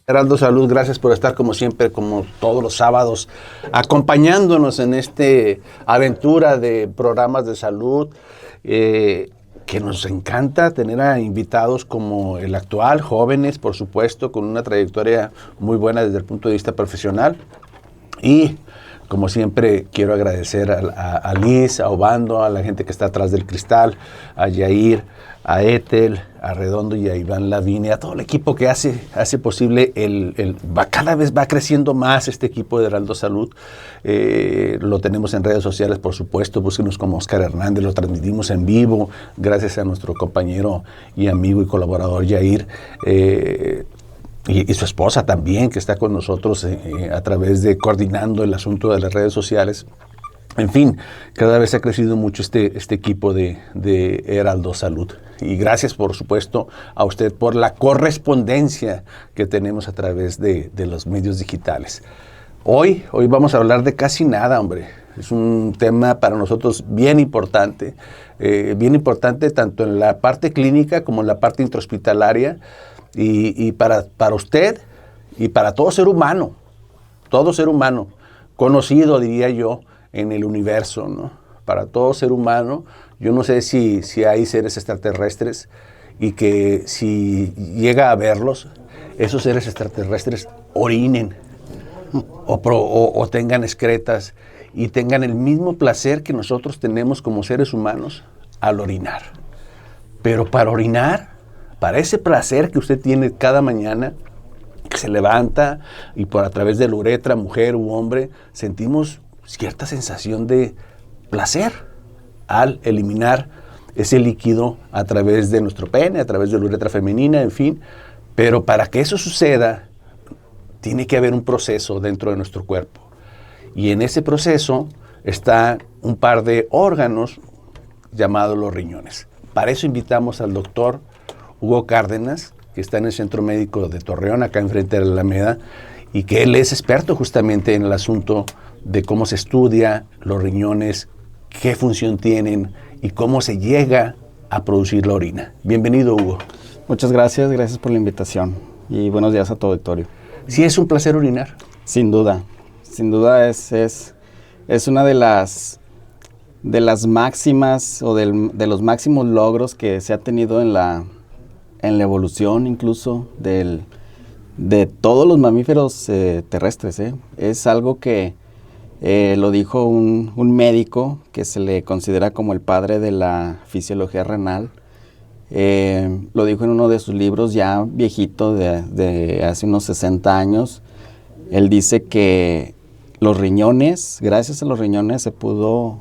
Heraldo Salud, gracias por estar como siempre, como todos los sábados, acompañándonos en esta aventura de programas de salud, que nos encanta tener a invitados como el actual, jóvenes, por supuesto, con una trayectoria muy buena desde el punto de vista profesional. Y como siempre, quiero agradecer a Liz, a Obando, a la gente que está atrás del cristal, a Yair, a Ethel, a Redondo y a Iván Lavín, a todo el equipo que hace posible cada vez va creciendo más este equipo de Heraldo Salud. Lo tenemos en redes sociales, por supuesto, búsquenos como Oscar Hernández, lo transmitimos en vivo, gracias a nuestro compañero y amigo y colaborador Yair. Y su esposa también, que está con nosotros a través de coordinando el asunto de las redes sociales. En fin, cada vez ha crecido mucho este equipo de Heraldo Salud. Y gracias, por supuesto, a usted por la correspondencia que tenemos a través de los medios digitales. Hoy vamos a hablar de casi nada, hombre. Es un tema para nosotros bien importante tanto en la parte clínica como en la parte intrahospitalaria. Y para usted y para todo ser humano, conocido, diría yo, en el universo, ¿no? Para todo ser humano, yo no sé si hay seres extraterrestres y que si llega a verlos, esos seres extraterrestres orinen o tengan excretas y tengan el mismo placer que nosotros tenemos como seres humanos al orinar. Pero para orinar, para ese placer que usted tiene cada mañana, que se levanta y a través de la uretra, mujer u hombre, sentimos cierta sensación de placer al eliminar ese líquido a través de nuestro pene, a través de la uretra femenina, en fin. Pero para que eso suceda, tiene que haber un proceso dentro de nuestro cuerpo. Y en ese proceso está un par de órganos llamados los riñones. Para eso invitamos al doctor Hugo Cárdenas, que está en el Centro Médico de Torreón, acá enfrente de la Alameda, y que él es experto justamente en el asunto de cómo se estudia los riñones, qué función tienen y cómo se llega a producir la orina. Bienvenido, Hugo. Muchas gracias por la invitación y buenos días a tu auditorio. ¿Sí es un placer orinar? Sin duda es una de las máximas o de los máximos logros que se ha tenido en la evolución incluso de todos los mamíferos terrestres. Es algo que lo dijo un médico que se le considera como el padre de la fisiología renal. Lo dijo en uno de sus libros ya viejito, de hace unos 60 años. Él dice que los riñones, gracias a los riñones se pudo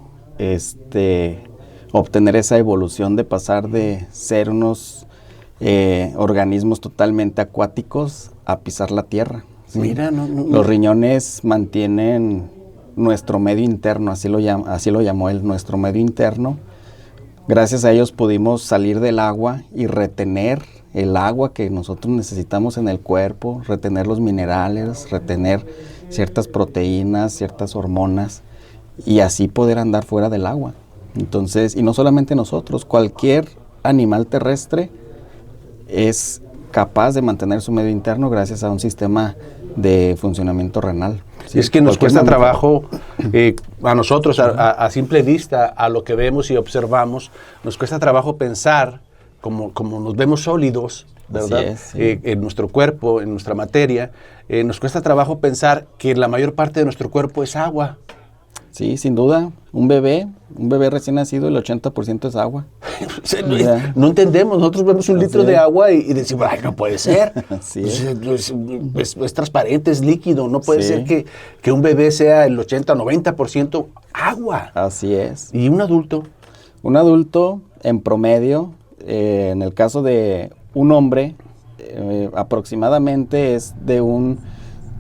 obtener esa evolución de pasar de ser unos organismos totalmente acuáticos a pisar la tierra. ¿Sí? Mira, Los riñones mantienen nuestro medio interno, así lo llamó él, nuestro medio interno. Gracias a ellos pudimos salir del agua y retener el agua que nosotros necesitamos en el cuerpo, retener los minerales, retener ciertas proteínas, ciertas hormonas y así poder andar fuera del agua. Entonces, y no solamente nosotros, cualquier animal terrestre es capaz de mantener su medio interno gracias a un sistema de funcionamiento renal. ¿Sí? Es que nos cuesta trabajo, a nosotros, a simple vista, a lo que vemos y observamos, nos cuesta trabajo pensar como nos vemos sólidos, ¿verdad? Así es, sí. En nuestro cuerpo, en nuestra materia, nos cuesta trabajo pensar que la mayor parte de nuestro cuerpo es agua. Sí, sin duda. Un bebé recién nacido, el 80% es agua. No entendemos, nosotros vemos un litro de agua y decimos, ay, no puede ser. Sí. Es transparente, es líquido, no puede ser que un bebé sea el 80 o 90% agua. Así es. ¿Y un adulto? Un adulto, en promedio, en el caso de un hombre, aproximadamente es de un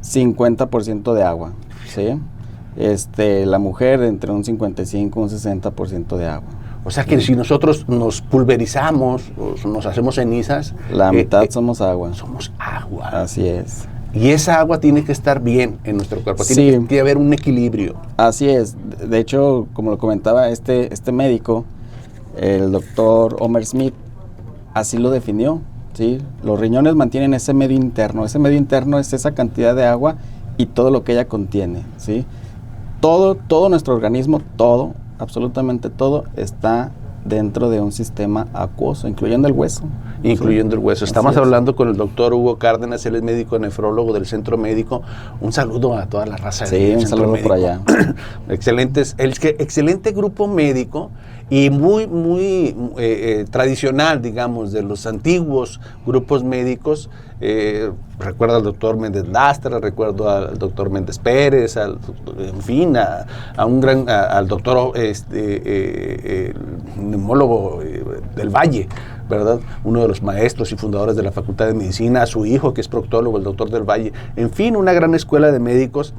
50% de agua, ¿sí? La mujer entre un 55 y un 60% de agua. O sea que si nosotros nos pulverizamos, o nos hacemos cenizas, la mitad somos agua. Somos agua. Así es. Y esa agua tiene que estar bien en nuestro cuerpo, tiene que haber un equilibrio. Así es. De hecho, como lo comentaba este médico, el doctor Homer Smith, así lo definió, ¿sí? Los riñones mantienen ese medio interno. Ese medio interno es esa cantidad de agua y todo lo que ella contiene, ¿sí? Todo nuestro organismo, todo, absolutamente todo, está dentro de un sistema acuoso, incluyendo el hueso. Incluyendo el hueso. Estamos hablando con el doctor Hugo Cárdenas, él es médico nefrólogo del Centro Médico. Un saludo a toda la raza del un Centro saludo Médico. por allá. Excelente grupo médico y muy tradicional, digamos, de los antiguos grupos médicos. Recuerdo al doctor Méndez Lastra, recuerdo al doctor Méndez Pérez, al doctor neumólogo del Valle, ¿verdad? Uno de los maestros y fundadores de la Facultad de Medicina, a su hijo que es proctólogo, el doctor del Valle. En fin, una gran escuela de médicos,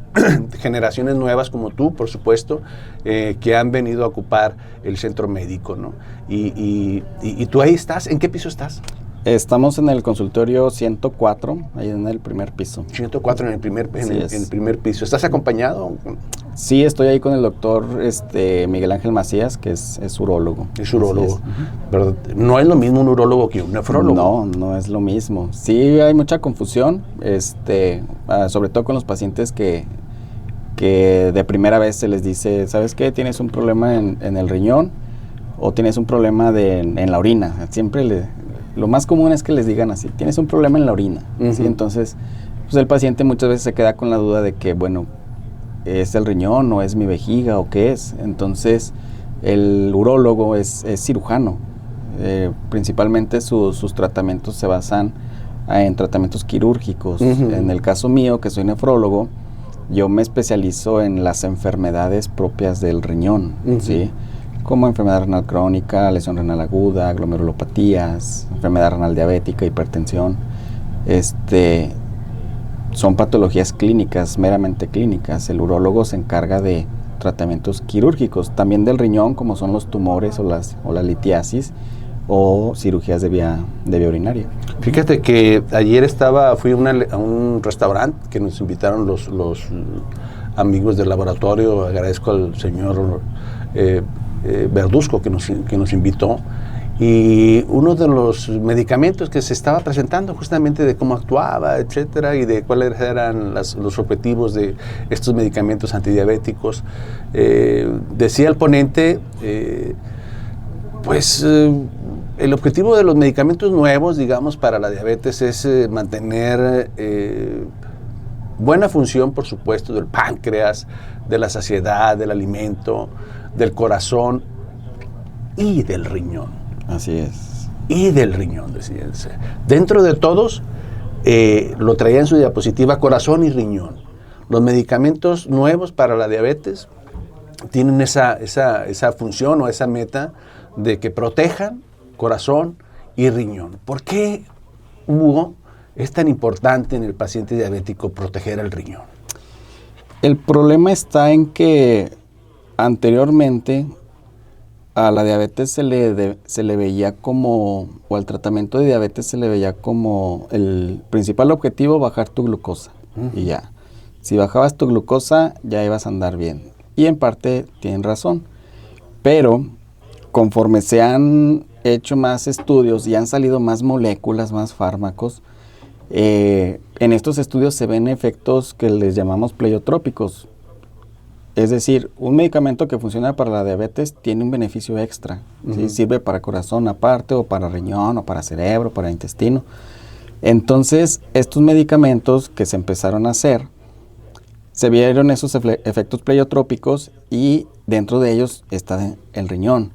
generaciones nuevas como tú, por supuesto, que han venido a ocupar el centro médico, ¿no? Y tú ahí estás. ¿En qué piso estás? Estamos en el consultorio 104, ahí en el primer piso. 104 en el primer piso. ¿Estás acompañado? Sí, estoy ahí con el doctor Miguel Ángel Macías, que es urólogo. Es urólogo. Pero no es lo mismo un urólogo que un nefrólogo. No es lo mismo. Sí hay mucha confusión, sobre todo con los pacientes que de primera vez se les dice, ¿sabes qué? Tienes un problema en el riñón o tienes un problema en la orina. Lo más común es que les digan así, tienes un problema en la orina. Uh-huh. ¿Sí? Entonces, pues el paciente muchas veces se queda con la duda de que, bueno, ¿es el riñón o es mi vejiga o qué es? Entonces, el urólogo es cirujano. Principalmente sus tratamientos se basan en tratamientos quirúrgicos. Uh-huh. En el caso mío, que soy nefrólogo, yo me especializo en las enfermedades propias del riñón, uh-huh. ¿sí? Como enfermedad renal crónica, lesión renal aguda, glomerulopatías, enfermedad renal diabética, hipertensión. Son patologías clínicas, meramente clínicas. El urólogo se encarga de tratamientos quirúrgicos, también del riñón, como son los tumores o la litiasis, o cirugías de vía urinaria. Fíjate que ayer fui a un restaurante que nos invitaron los amigos del laboratorio. Agradezco al señor Verduzco que nos invitó, y uno de los medicamentos que se estaba presentando, justamente de cómo actuaba, etcétera, y de cuáles eran los objetivos de estos medicamentos antidiabéticos, decía el ponente, el objetivo de los medicamentos nuevos, digamos, para la diabetes es mantener buena función, por supuesto, del páncreas, de la saciedad, del alimento, del corazón y del riñón. Así es. Y del riñón, decía. Dentro de todos, lo traía en su diapositiva, corazón y riñón. Los medicamentos nuevos para la diabetes tienen esa función o esa meta de que protejan corazón y riñón. ¿Por qué, Hugo, es tan importante en el paciente diabético proteger el riñón? El problema está en que anteriormente a la diabetes se le veía como, o al tratamiento de diabetes se le veía como el principal objetivo, bajar tu glucosa. Uh-huh. Y ya, si bajabas tu glucosa ya ibas a andar bien. Y en parte tienen razón, pero conforme se han hecho más estudios y han salido más moléculas, más fármacos, en estos estudios se ven efectos que les llamamos pleiotrópicos. Es decir, un medicamento que funciona para la diabetes tiene un beneficio extra. Uh-huh. ¿Sí? Sirve para corazón aparte, o para riñón, o para cerebro, para intestino. Entonces, estos medicamentos que se empezaron a hacer, se vieron esos efectos pleiotrópicos, y dentro de ellos está el riñón.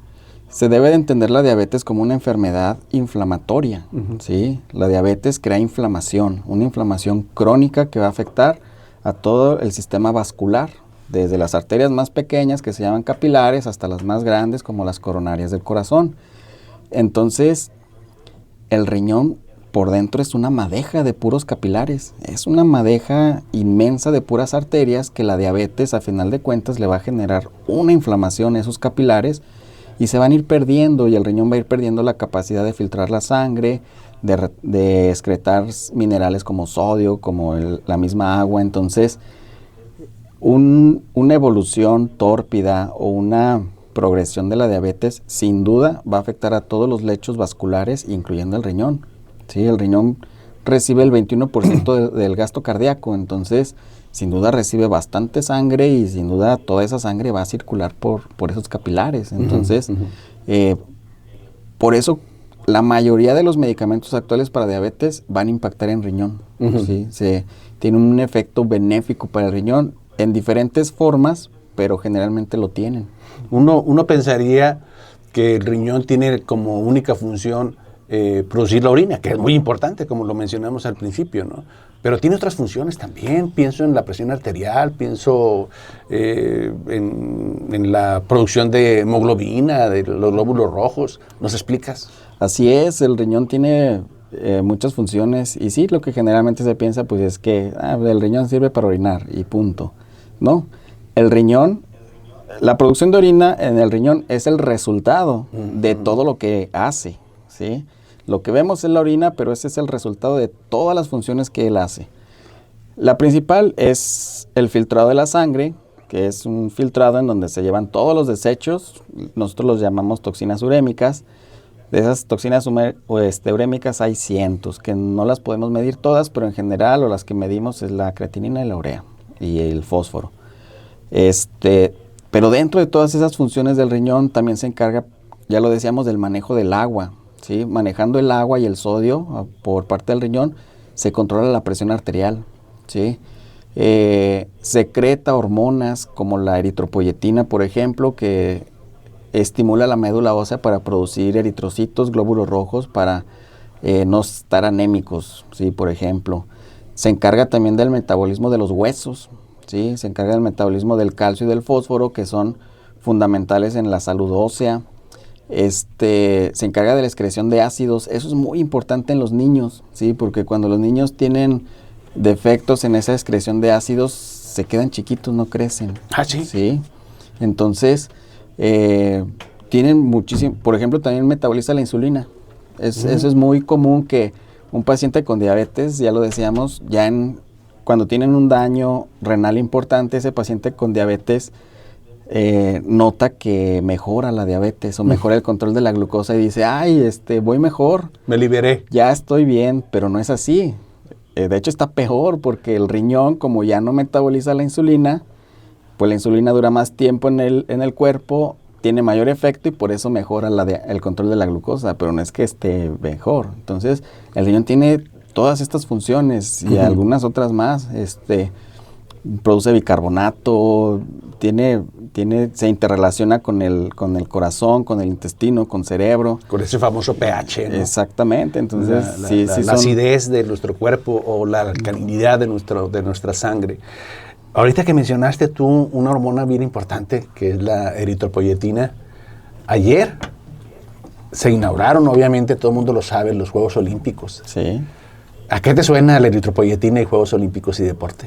Se debe de entender la diabetes como una enfermedad inflamatoria. Uh-huh. ¿Sí? La diabetes crea inflamación, una inflamación crónica que va a afectar a todo el sistema vascular, desde las arterias más pequeñas, que se llaman capilares, hasta las más grandes, como las coronarias del corazón. Entonces, el riñón por dentro es una madeja de puros capilares. Es una madeja inmensa de puras arterias que la diabetes, a final de cuentas, le va a generar una inflamación a esos capilares, y se van a ir perdiendo, y el riñón va a ir perdiendo la capacidad de filtrar la sangre, de excretar minerales como sodio, como la misma agua. Entonces, una evolución tórpida o una progresión de la diabetes sin duda va a afectar a todos los lechos vasculares, incluyendo el riñón. Sí, el riñón recibe el 21% del gasto cardíaco, entonces sin duda recibe bastante sangre y sin duda toda esa sangre va a circular por esos capilares. Entonces, por eso la mayoría de los medicamentos actuales para diabetes van a impactar en riñón. ¿Sí? Tiene un efecto benéfico para el riñón en diferentes formas, pero generalmente lo tienen. Uno pensaría que el riñón tiene como única función producir la orina, que es muy importante, como lo mencionamos al principio, ¿no? Pero tiene otras funciones también. Pienso en la presión arterial, pienso en la producción de hemoglobina, de los glóbulos rojos. ¿Nos explicas? Así es, el riñón tiene muchas funciones y sí, lo que generalmente se piensa pues es que el riñón sirve para orinar y punto. No, el riñón, la producción de orina en el riñón es el resultado de todo lo que hace, ¿sí? Lo que vemos es la orina, pero ese es el resultado de todas las funciones que él hace. La principal es el filtrado de la sangre, que es un filtrado en donde se llevan todos los desechos, nosotros los llamamos toxinas urémicas. De esas toxinas urémicas hay cientos, que no las podemos medir todas, pero en general, o las que medimos es la creatinina y la urea, y el fósforo. Pero dentro de todas esas funciones del riñón también se encarga, ya lo decíamos, del manejo del agua, ¿sí? Manejando el agua y el sodio por parte del riñón, se controla la presión arterial, ¿sí? Secreta hormonas como la eritropoyetina, por ejemplo, que estimula la médula ósea para producir eritrocitos, glóbulos rojos, para no estar anémicos, ¿sí? Por ejemplo. Se encarga también del metabolismo de los huesos, ¿sí? Se encarga del metabolismo del calcio y del fósforo, que son fundamentales en la salud ósea. Se encarga de la excreción de ácidos. Eso es muy importante en los niños, ¿sí? Porque cuando los niños tienen defectos en esa excreción de ácidos, se quedan chiquitos, no crecen. Ah, sí. ¿Sí? Entonces, tienen muchísimo, por ejemplo, también metaboliza la insulina. Eso es muy común que un paciente con diabetes, ya lo decíamos, cuando tienen un daño renal importante, ese paciente con diabetes nota que mejora la diabetes o mejora el control de la glucosa y dice, voy mejor. Me liberé. Ya estoy bien, pero no es así. De hecho está peor porque el riñón, como ya no metaboliza la insulina, pues la insulina dura más tiempo en el cuerpo, tiene mayor efecto y por eso mejora el control de la glucosa, pero no es que esté mejor. Entonces, el riñón tiene todas estas funciones y algunas otras más. Produce bicarbonato, se interrelaciona con el corazón, con el intestino, con cerebro. Con ese famoso pH, ¿no? Exactamente, entonces la acidez de nuestro cuerpo o la alcalinidad de nuestra sangre. Ahorita que mencionaste tú una hormona bien importante, que es la eritropoyetina, ayer se inauguraron, obviamente todo el mundo lo sabe, los Juegos Olímpicos. Sí. ¿A qué te suena la eritropoyetina y Juegos Olímpicos y deporte?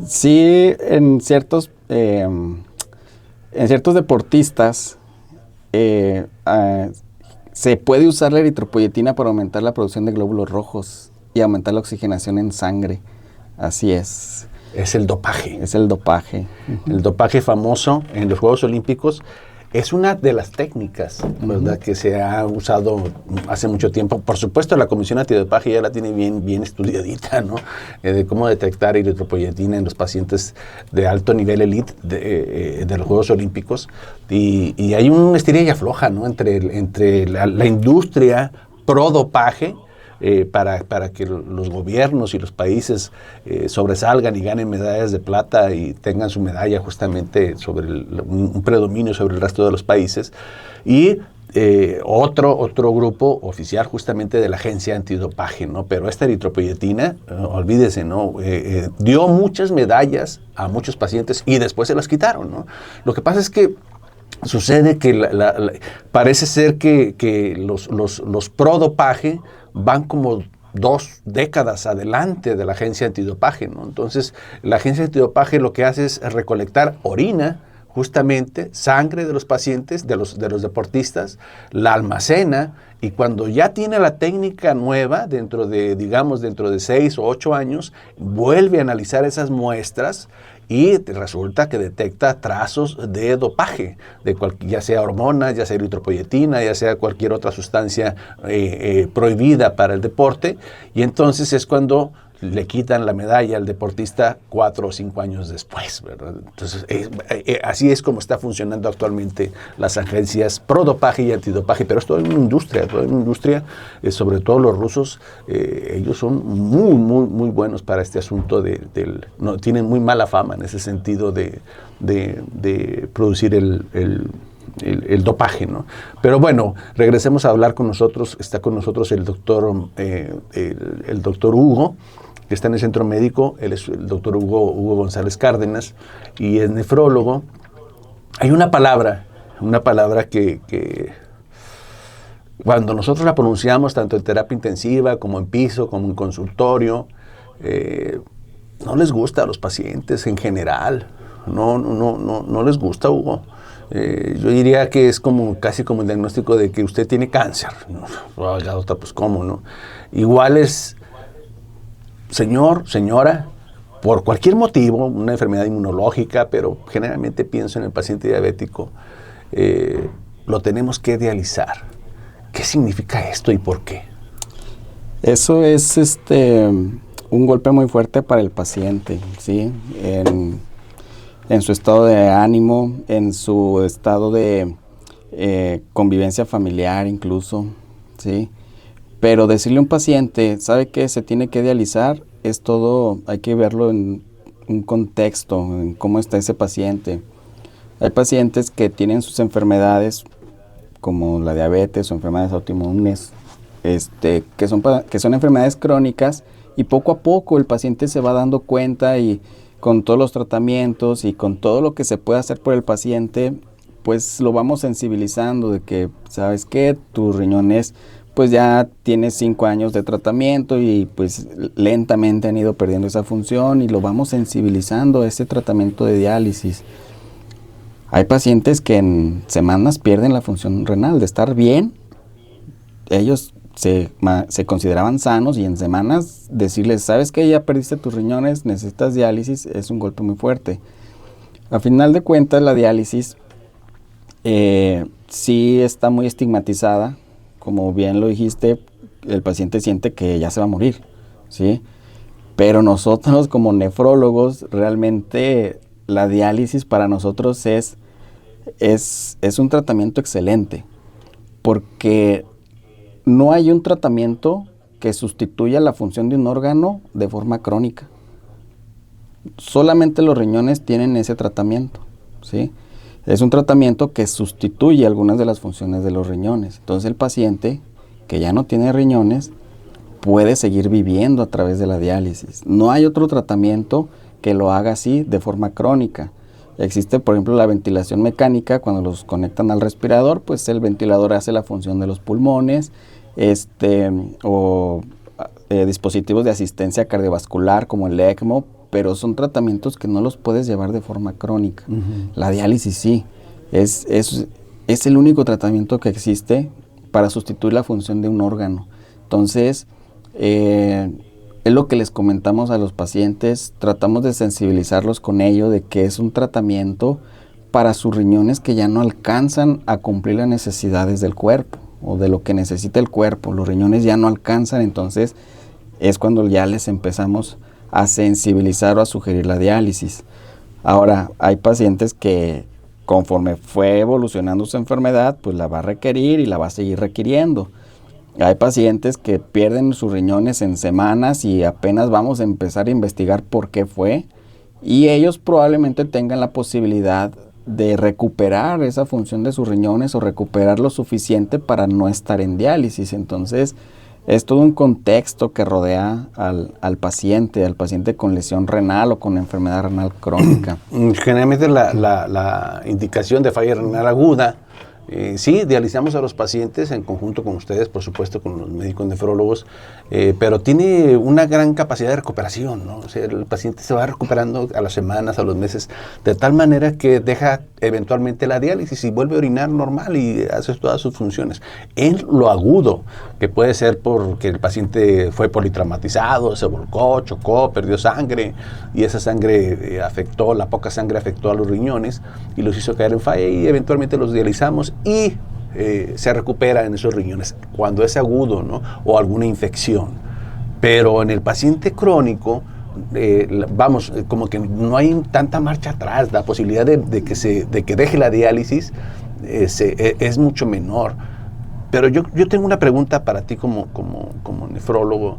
Sí, en ciertos deportistas se puede usar la eritropoyetina para aumentar la producción de glóbulos rojos y aumentar la oxigenación en sangre. Así es. Es el dopaje. Es el dopaje. El dopaje famoso en los Juegos Olímpicos es una de las técnicas, ¿verdad?, que se ha usado hace mucho tiempo. Por supuesto, la Comisión Antidopaje ya la tiene bien estudiadita, ¿no? De cómo detectar eritropoyetina en los pacientes de alto nivel elite de los Juegos Olímpicos. Y hay un estira y afloja, ¿no?, entre la industria pro dopaje, para que los gobiernos y los países sobresalgan y ganen medallas de plata y tengan su medalla justamente sobre un predominio sobre el resto de los países. Y otro grupo oficial justamente de la agencia antidopaje, ¿no? Pero esta eritropoyetina, olvídese, ¿no? Dio muchas medallas a muchos pacientes y después se las quitaron, ¿no? Lo que pasa es que sucede que parece ser que los pro dopaje van como 2 décadas adelante de la agencia antidopaje, ¿no? Entonces, la agencia antidopaje lo que hace es recolectar orina, justamente sangre de los pacientes, de los deportistas, la almacena y cuando ya tiene la técnica nueva, dentro de 6 o 8 años, vuelve a analizar esas muestras y resulta que detecta trazos de dopaje, ya sea hormonas, ya sea eritropoyetina, ya sea cualquier otra sustancia prohibida para el deporte, y entonces es cuando le quitan la medalla al deportista 4 o 5 años después, ¿verdad? Entonces, así es como está funcionando actualmente las agencias pro dopaje y antidopaje, pero es toda una industria, sobre todo los rusos, ellos son muy, muy, muy buenos para este asunto no, tienen muy mala fama en ese sentido de producir el dopaje, ¿no? Pero bueno, regresemos a hablar con nosotros. Está con nosotros el doctor Hugo, que está en el centro médico. Él es el doctor Hugo González Cárdenas y es nefrólogo. Hay una palabra que cuando nosotros la pronunciamos, tanto en terapia intensiva como en piso, como en consultorio, no les gusta a los pacientes en general. No les gusta, Hugo. Yo diría que es casi como el diagnóstico de que usted tiene cáncer. Pues cómo, ¿no? Igual es, señor, señora, por cualquier motivo, una enfermedad inmunológica, pero generalmente pienso en el paciente diabético, lo tenemos que dializar. ¿Qué significa esto y por qué? Eso es un golpe muy fuerte para el paciente, ¿sí? En su estado de ánimo, en su estado de convivencia familiar incluso, ¿sí? Pero decirle a un paciente, ¿sabe qué? Se tiene que dializar, es todo, hay que verlo en un contexto, en cómo está ese paciente. Hay pacientes que tienen sus enfermedades, como la diabetes o enfermedades autoinmunes, que son enfermedades crónicas, y poco a poco el paciente se va dando cuenta, y con todos los tratamientos y con todo lo que se puede hacer por el paciente, pues lo vamos sensibilizando de que, ¿sabes qué? Tus riñones pues ya tienes 5 años de tratamiento y pues lentamente han ido perdiendo esa función, y lo vamos sensibilizando a ese tratamiento de diálisis. Hay pacientes que en semanas pierden la función renal. De estar bien, ellos se consideraban sanos, y en semanas decirles, ¿sabes qué? Ya perdiste tus riñones, necesitas diálisis, es un golpe muy fuerte. A final de cuentas, la diálisis sí está muy estigmatizada. Como bien lo dijiste, el paciente siente que ya se va a morir, ¿sí? Pero nosotros como nefrólogos, realmente la diálisis para nosotros es un tratamiento excelente, porque no hay un tratamiento que sustituya la función de un órgano de forma crónica. Solamente los riñones tienen ese tratamiento, ¿sí? Es un tratamiento que sustituye algunas de las funciones de los riñones. Entonces el paciente que ya no tiene riñones puede seguir viviendo a través de la diálisis. No hay otro tratamiento que lo haga así de forma crónica. Existe, por ejemplo, la ventilación mecánica. Cuando los conectan al respirador, pues el ventilador hace la función de los pulmones, dispositivos de asistencia cardiovascular como el ECMO, pero son tratamientos que no los puedes llevar de forma crónica. Uh-huh. La diálisis sí, es el único tratamiento que existe para sustituir la función de un órgano. Entonces, es lo que les comentamos a los pacientes, tratamos de sensibilizarlos con ello, de que es un tratamiento para sus riñones que ya no alcanzan a cumplir las necesidades del cuerpo, o de lo que necesita el cuerpo. Los riñones ya no alcanzan, entonces es cuando ya les empezamos a sensibilizar o a sugerir la diálisis. Ahora, hay pacientes que conforme fue evolucionando su enfermedad, pues la va a requerir y la va a seguir requiriendo. Hay pacientes que pierden sus riñones en semanas y apenas vamos a empezar a investigar por qué fue, y ellos probablemente tengan la posibilidad de recuperar esa función de sus riñones o recuperar lo suficiente para no estar en diálisis. Entonces, es todo un contexto que rodea al paciente con lesión renal o con enfermedad renal crónica. Generalmente la indicación de falla renal aguda Sí, dializamos a los pacientes en conjunto con ustedes, por supuesto, con los médicos nefrólogos, pero tiene una gran capacidad de recuperación, ¿no? O sea, el paciente se va recuperando a las semanas, a los meses, de tal manera que deja eventualmente la diálisis y vuelve a orinar normal y hace todas sus funciones. En lo agudo, que puede ser porque el paciente fue politraumatizado, se volcó, chocó, perdió sangre y esa sangre afectó, la poca sangre afectó a los riñones y los hizo caer en falla y eventualmente los dializamos y se recupera en esos riñones cuando es agudo, ¿no? O alguna infección. Pero en el paciente crónico, como que no hay tanta marcha atrás, la posibilidad de que deje la diálisis es mucho menor. Pero yo tengo una pregunta para ti como nefrólogo,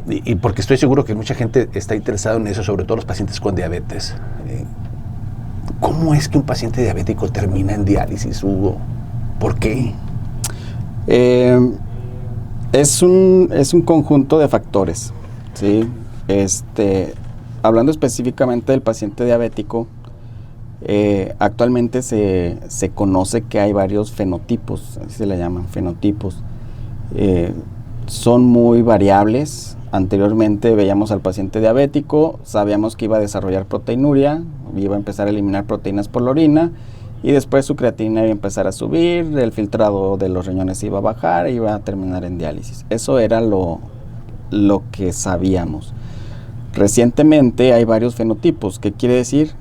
y porque estoy seguro que mucha gente está interesada en eso, sobre todo los pacientes con diabetes. ¿Cómo es que un paciente diabético termina en diálisis, Hugo? ¿Por qué? Es un conjunto de factores, ¿sí? Hablando específicamente del paciente diabético, actualmente se conoce que hay varios fenotipos, así se le llaman fenotipos. Son muy variables. Anteriormente veíamos al paciente diabético, sabíamos que iba a desarrollar proteinuria, iba a empezar a eliminar proteínas por la orina y después su creatinina iba a empezar a subir, el filtrado de los riñones iba a bajar e iba a terminar en diálisis. Eso era lo que sabíamos. Recientemente hay varios fenotipos. ¿Qué quiere decir?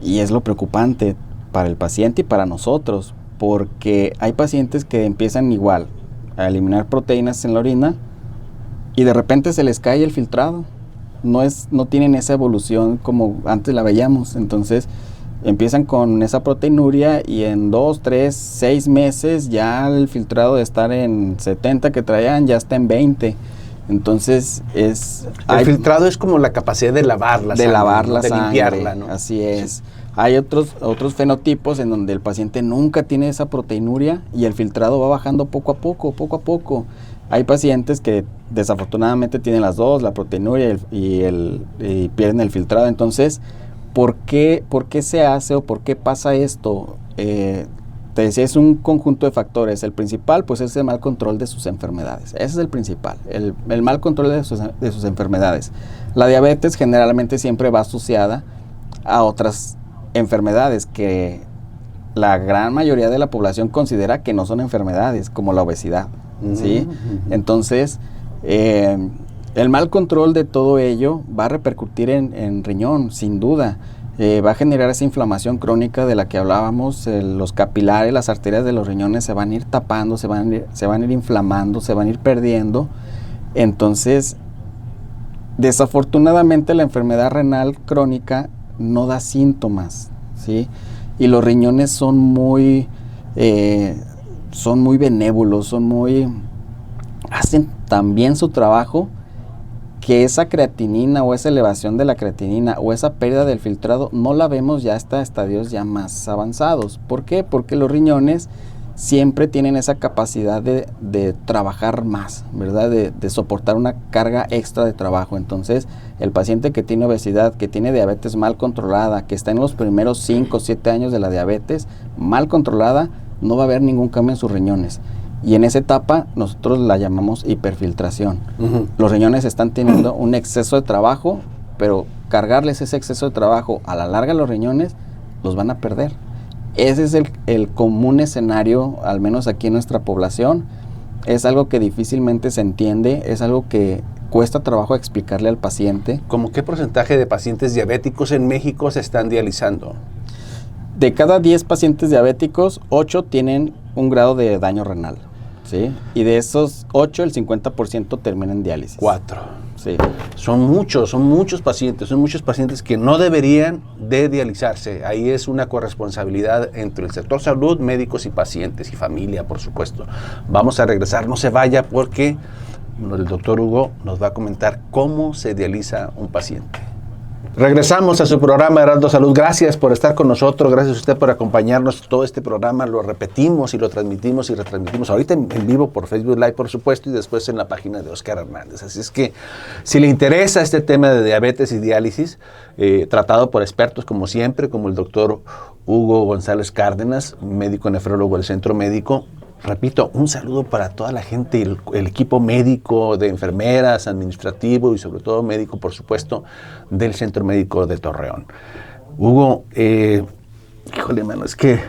Y es lo preocupante para el paciente y para nosotros, porque hay pacientes que empiezan igual a eliminar proteínas en la orina y de repente se les cae el filtrado. No tienen esa evolución como antes la veíamos. Entonces empiezan con esa proteinuria y en 2, 3, 6 meses ya el filtrado de estar en 70 que traían ya está en 20. Entonces el filtrado es como la capacidad de lavar la sangre, de limpiarla, ¿no? Así es. Sí. Hay otros fenotipos en donde el paciente nunca tiene esa proteinuria y el filtrado va bajando poco a poco. Hay pacientes que desafortunadamente tienen las dos, la proteinuria y pierden el filtrado. Entonces, ¿por qué se hace o por qué pasa esto? Te decía, es un conjunto de factores. El principal, pues, es el mal control de sus enfermedades. Ese es el principal, el mal control de sus enfermedades. La diabetes generalmente siempre va asociada a otras enfermedades que la gran mayoría de la población considera que no son enfermedades, como la obesidad, ¿sí? Entonces, el mal control de todo ello va a repercutir en riñón, sin duda. Va a generar esa inflamación crónica de la que hablábamos. Los capilares, las arterias de los riñones se van a ir tapando, se van a ir inflamando, se van a ir perdiendo. Entonces, desafortunadamente la enfermedad renal crónica no da síntomas, ¿sí? Y los riñones son muy benévolos, hacen tan bien su trabajo que esa creatinina o esa elevación de la creatinina o esa pérdida del filtrado no la vemos ya hasta estadios ya más avanzados. ¿Por qué? Porque los riñones siempre tienen esa capacidad de trabajar más, ¿verdad? De soportar una carga extra de trabajo. Entonces, el paciente que tiene obesidad, que tiene diabetes mal controlada, que está en los primeros 5 o 7 años de la diabetes, mal controlada, no va a haber ningún cambio en sus riñones. Y en esa etapa nosotros la llamamos hiperfiltración. Los riñones están teniendo un exceso de trabajo, pero cargarles ese exceso de trabajo a la larga los riñones los van a perder. Ese es el común escenario, al menos aquí en nuestra población. Es algo que difícilmente se entiende, es algo que cuesta trabajo explicarle al paciente. ¿Cómo qué porcentaje de pacientes diabéticos en México se están dializando? De cada 10 pacientes diabéticos, 8 tienen un grado de daño renal, ¿sí? Y de esos 8, el 50% termina en diálisis. 4. Sí. Son muchos pacientes que no deberían de dializarse. Ahí es una corresponsabilidad entre el sector salud, médicos y pacientes y familia, por supuesto. Vamos a regresar, no se vaya porque el doctor Hugo nos va a comentar cómo se dializa un paciente. Regresamos a su programa Heraldo Salud. Gracias por estar con nosotros, gracias a usted por acompañarnos. Todo este programa lo repetimos y lo transmitimos y retransmitimos ahorita en vivo por Facebook Live, por supuesto, y después en la página de Oscar Hernández. Así es que si le interesa este tema de diabetes y diálisis, tratado por expertos como siempre, como el doctor Hugo González Cárdenas, médico nefrólogo del Centro Médico. Repito, un saludo para toda la gente, el equipo médico, de enfermeras, administrativo y sobre todo médico, por supuesto, del Centro Médico de Torreón. Hugo, híjole, mano, es que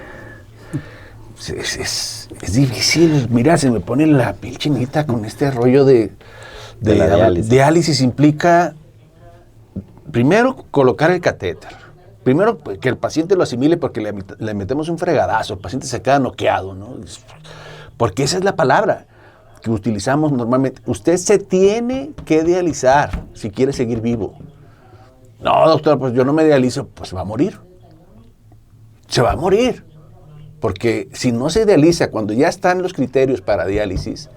es difícil. Mira, se me pone la piel chinita con este rollo de la diálisis. Diálisis implica, primero, colocar el catéter. Primero, que el paciente lo asimile porque le metemos un fregadazo, el paciente se queda noqueado, ¿no? Porque esa es la palabra que utilizamos normalmente. Usted se tiene que dializar si quiere seguir vivo. No, doctor, pues yo no me dializo, pues se va a morir. Se va a morir. Porque si no se dializa, cuando ya están los criterios para diálisis,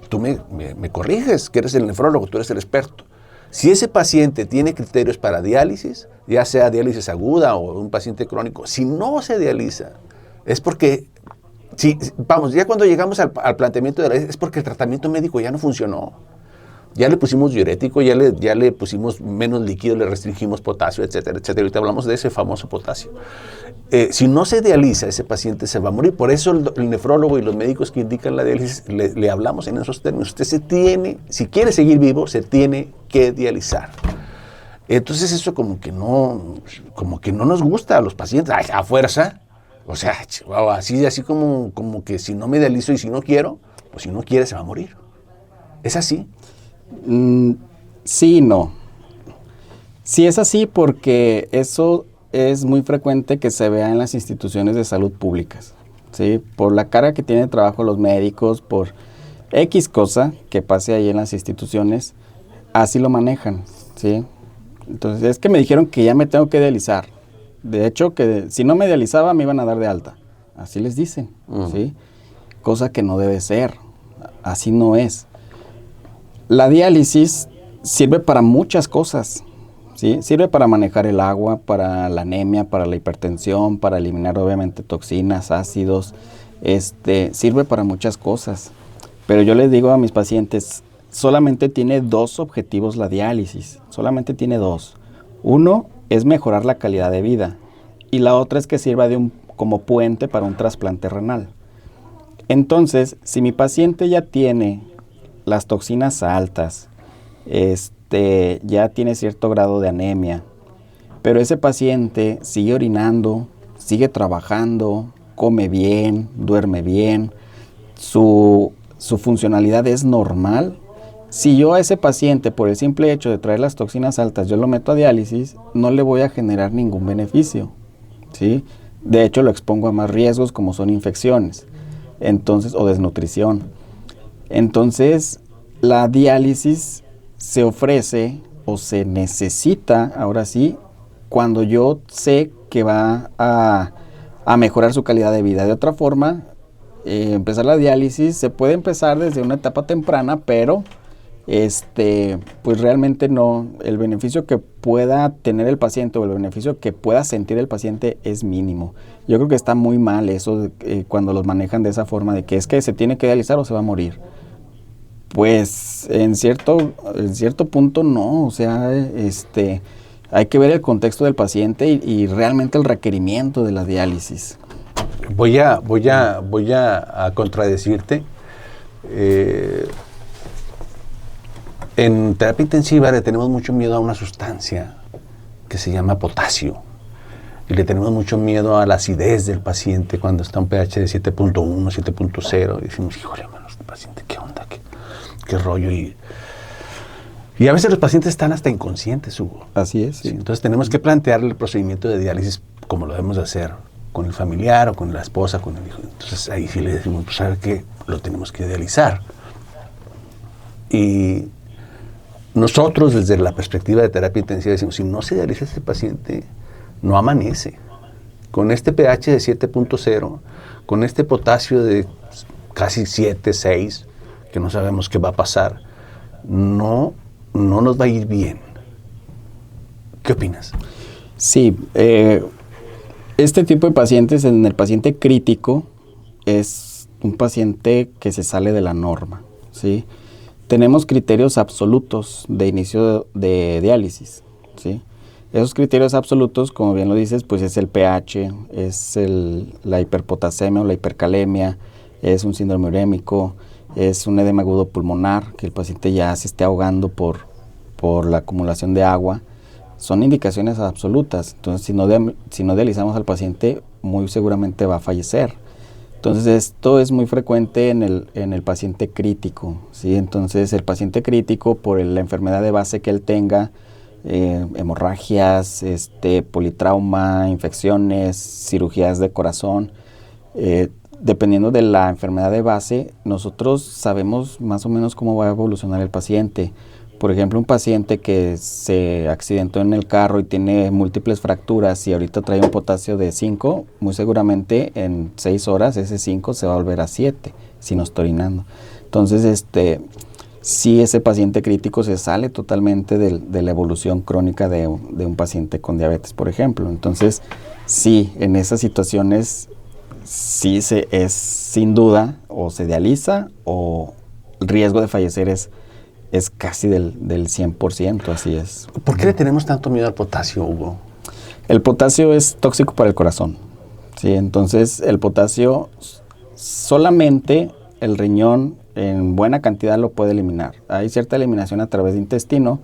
tú me corriges, que eres el nefrólogo, tú eres el experto. Si ese paciente tiene criterios para diálisis, ya sea diálisis aguda o un paciente crónico, si no se dializa, es porque, ya cuando llegamos al planteamiento de la diálisis, es porque el tratamiento médico ya no funcionó. Ya le pusimos diurético, ya le pusimos menos líquido, le restringimos potasio, etcétera, etcétera. Ahorita hablamos de ese famoso potasio. Si no se dializa, ese paciente se va a morir. Por eso el nefrólogo y los médicos que indican la diálisis, le hablamos en esos términos. Usted si quiere seguir vivo, se tiene que dializar. Entonces eso como que no nos gusta a los pacientes, a fuerza. O sea, así como que si no me dializo y si no quiero, pues si no quiere se va a morir. ¿Es así? Sí y no. Sí es así porque eso es muy frecuente que se vea en las instituciones de salud públicas, ¿sí? Por la carga que tienen de trabajo los médicos, por X cosa que pase ahí en las instituciones, así lo manejan, ¿sí? Entonces es que me dijeron que ya me tengo que dializar. De hecho, que si no me dializaba me iban a dar de alta. Así les dicen, ¿sí? Cosa que no debe ser. Así no es. La diálisis sirve para muchas cosas, ¿sí? Sirve para manejar el agua, para la anemia, para la hipertensión, para eliminar obviamente toxinas, ácidos. Sirve para muchas cosas. Pero yo les digo a mis pacientes, solamente tiene 2 objetivos la diálisis. Solamente tiene 2. Uno es mejorar la calidad de vida y la otra es que sirva como puente para un trasplante renal. Entonces, si mi paciente ya tiene las toxinas altas, ya tiene cierto grado de anemia, pero ese paciente sigue orinando, sigue trabajando, come bien, duerme bien, su funcionalidad es normal. Si yo a ese paciente, por el simple hecho de traer las toxinas altas, yo lo meto a diálisis, no le voy a generar ningún beneficio, ¿sí? De hecho, lo expongo a más riesgos como son infecciones, o desnutrición. Entonces, la diálisis se ofrece o se necesita, ahora sí, cuando yo sé que va a mejorar su calidad de vida. De otra forma, empezar la diálisis se puede empezar desde una etapa temprana, pero pues realmente no, el beneficio que pueda tener el paciente o el beneficio que pueda sentir el paciente es mínimo. Yo creo que está muy mal eso cuando los manejan de esa forma, de que es que se tiene que dializar o se va a morir. Pues en cierto punto no, o sea, hay que ver el contexto del paciente y realmente el requerimiento de la diálisis. Voy a contradecirte. En terapia intensiva le tenemos mucho miedo a una sustancia que se llama potasio. Y le tenemos mucho miedo a la acidez del paciente cuando está un pH de 7.1, 7.0. Y decimos, híjole, hermano, este paciente, ¿qué onda? ¿Qué rollo? Y a veces los pacientes están hasta inconscientes, Hugo. Así es. Sí. Entonces tenemos que plantearle el procedimiento de diálisis como lo debemos de hacer con el familiar o con la esposa, con el hijo. Entonces ahí sí le decimos, pues ¿sabe qué? Lo tenemos que dializar. Y nosotros desde la perspectiva de terapia intensiva decimos, si no se dializa este paciente, no amanece. Con este pH de 7.0, con este potasio de casi 7, 6, que no sabemos qué va a pasar, no nos va a ir bien. ¿Qué opinas? Sí, este tipo de pacientes, en el paciente crítico, es un paciente que se sale de la norma, ¿sí? Tenemos criterios absolutos de inicio de diálisis, ¿sí? Esos criterios absolutos, como bien lo dices, pues es el pH, es la hiperpotasemia o la hipercalemia, es un síndrome urémico, es un edema agudo pulmonar, que el paciente ya se esté ahogando por la acumulación de agua. Son indicaciones absolutas. Entonces, si no dializamos al paciente, muy seguramente va a fallecer. Entonces, esto es muy frecuente en el paciente crítico, ¿sí? Entonces, el paciente crítico, por la enfermedad de base que él tenga, hemorragias, politrauma, infecciones, cirugías de corazón, dependiendo de la enfermedad de base, nosotros sabemos más o menos cómo va a evolucionar el paciente. Por ejemplo, un paciente que se accidentó en el carro y tiene múltiples fracturas y ahorita trae un potasio de 5, muy seguramente en 6 horas ese 5 se va a volver a 7 si no está orinando. Entonces, si ese paciente crítico se sale totalmente de la evolución crónica de un paciente con diabetes, por ejemplo. Entonces, sí, en esas situaciones, sí es sin duda, o se dializa o el riesgo de fallecer es casi del 100%, así es. ¿Por qué le tenemos tanto miedo al potasio, Hugo? El potasio es tóxico para el corazón, ¿sí? Entonces, el potasio solamente el riñón en buena cantidad lo puede eliminar. Hay cierta eliminación a través de intestino,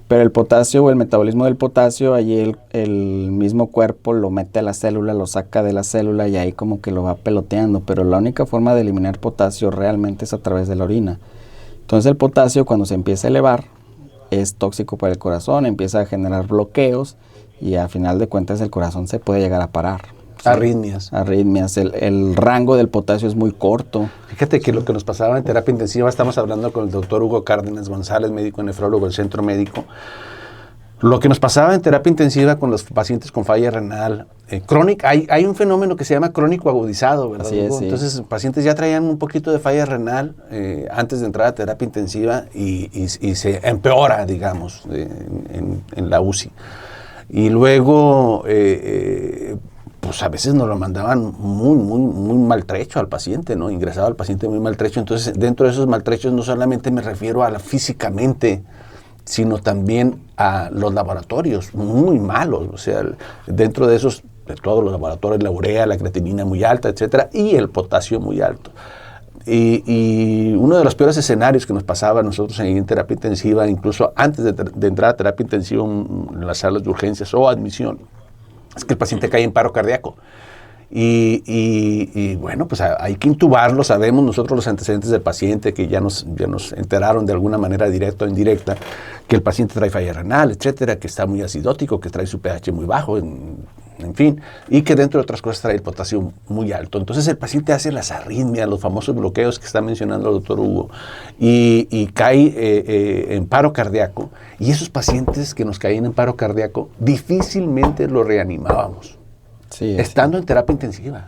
pero el potasio o el metabolismo del potasio, allí el mismo cuerpo lo mete a la célula, lo saca de la célula y ahí como que lo va peloteando, pero la única forma de eliminar potasio realmente es a través de la orina. Entonces el potasio cuando se empieza a elevar es tóxico para el corazón, empieza a generar bloqueos y a final de cuentas el corazón se puede llegar a parar. ¿Sí? Arritmias. Arritmias. El rango del potasio es muy corto. Fíjate que lo que nos pasaba en terapia intensiva, estamos hablando con el doctor Hugo Cárdenas González, médico nefrólogo del Centro Médico. Lo que nos pasaba en terapia intensiva con los pacientes con falla renal crónica, hay un fenómeno que se llama crónico agudizado, ¿verdad? Así es, sí. Entonces, pacientes ya traían un poquito de falla renal antes de entrar a terapia intensiva y se empeora, digamos, en la UCI. Y luego, pues a veces nos lo mandaban muy maltrecho al paciente, ¿no? Ingresaba al paciente muy maltrecho. Entonces, dentro de esos maltrechos no solamente me refiero a la físicamente, sino también a los laboratorios muy malos. O sea, dentro de esos, de todos los laboratorios, la urea, la creatinina muy alta, etcétera, y el potasio muy alto. Y uno de los peores escenarios que nos pasaba a nosotros en terapia intensiva, incluso antes de entrar a terapia intensiva en las salas de urgencias o admisión, es que el paciente cae en paro cardíaco. Y bueno, pues hay que intubarlo. Sabemos nosotros los antecedentes del paciente, que ya nos enteraron de alguna manera directa o indirecta, que el paciente trae falla renal, etcétera, que está muy acidótico, que trae su pH muy bajo, en fin, y que dentro de otras cosas trae el potasio muy alto. Entonces el paciente hace las arritmias, los famosos bloqueos que está mencionando el doctor Hugo, y cae en paro cardíaco. Y esos pacientes que nos caían en paro cardíaco, difícilmente los reanimábamos. Sí, estando en terapia intensiva,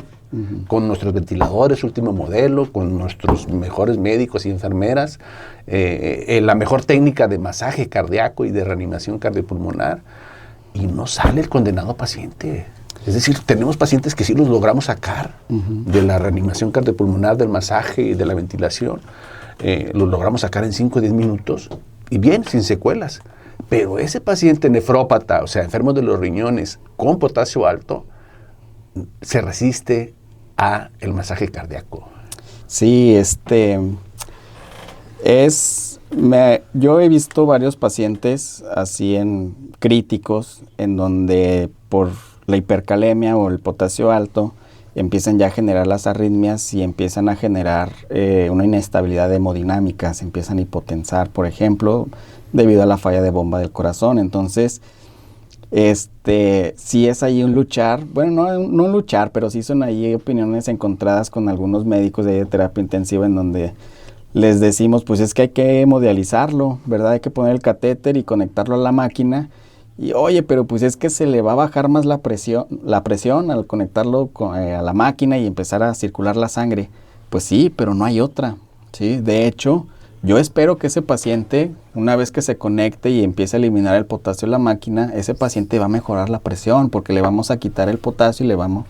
con nuestros ventiladores último modelo, con nuestros mejores médicos y enfermeras, la mejor técnica de masaje cardíaco y de reanimación cardiopulmonar, y no sale el condenado paciente. Es decir, tenemos pacientes que sí los logramos sacar de la reanimación cardiopulmonar, del masaje y de la ventilación, los logramos sacar en 5 o 10 minutos, y bien, sin secuelas. Pero ese paciente nefrópata, o sea, enfermo de los riñones, con potasio alto, se resiste a el masaje cardíaco. Sí, yo he visto varios pacientes así en críticos, en donde por la hipercalemia o el potasio alto empiezan ya a generar las arritmias y empiezan a generar una inestabilidad hemodinámica, se empiezan a hipotensar, por ejemplo, debido a la falla de bomba del corazón. Entonces, sí es ahí un luchar, bueno, no luchar, pero sí son ahí opiniones encontradas con algunos médicos de terapia intensiva, en donde les decimos, pues es que hay que hemodializarlo, ¿verdad? Hay que poner el catéter y conectarlo a la máquina. Y oye, pero pues es que se le va a bajar más la presión al conectarlo a la máquina y empezar a circular la sangre. Pues sí, pero no hay otra, ¿sí? De hecho, Yo espero que ese paciente, una vez que se conecte y empiece a eliminar el potasio en la máquina, ese paciente va a mejorar la presión porque le vamos a quitar el potasio y le vamos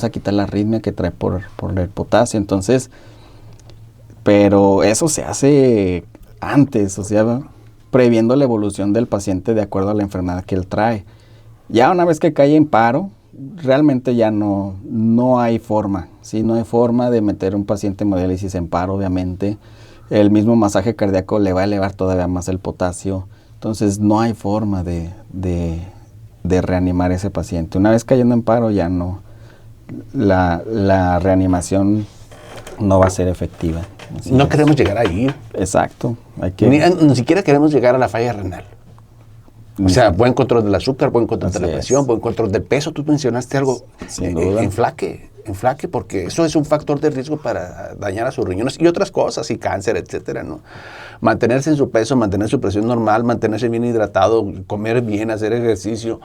a quitar la arritmia que trae por el potasio. Entonces, pero eso se hace antes, o sea, previendo la evolución del paciente de acuerdo a la enfermedad que él trae. Ya una vez que cae en paro, realmente ya no hay forma, ¿sí? No hay forma de meter un paciente en hemodiálisis en paro, obviamente. El mismo masaje cardíaco le va a elevar todavía más el potasio. Entonces no hay forma de reanimar a ese paciente. Una vez cayendo en paro ya no, la reanimación no va a ser efectiva. No queremos llegar ahí. Exacto. Ni siquiera queremos llegar a la falla renal. O sea, buen control del azúcar, buen control de la presión, buen control del peso. Tú mencionaste algo, sin duda. enflaque, porque eso es un factor de riesgo para dañar a sus riñones y otras cosas, y cáncer, etcétera, ¿no? Mantenerse en su peso, mantener su presión normal, mantenerse bien hidratado, comer bien, hacer ejercicio,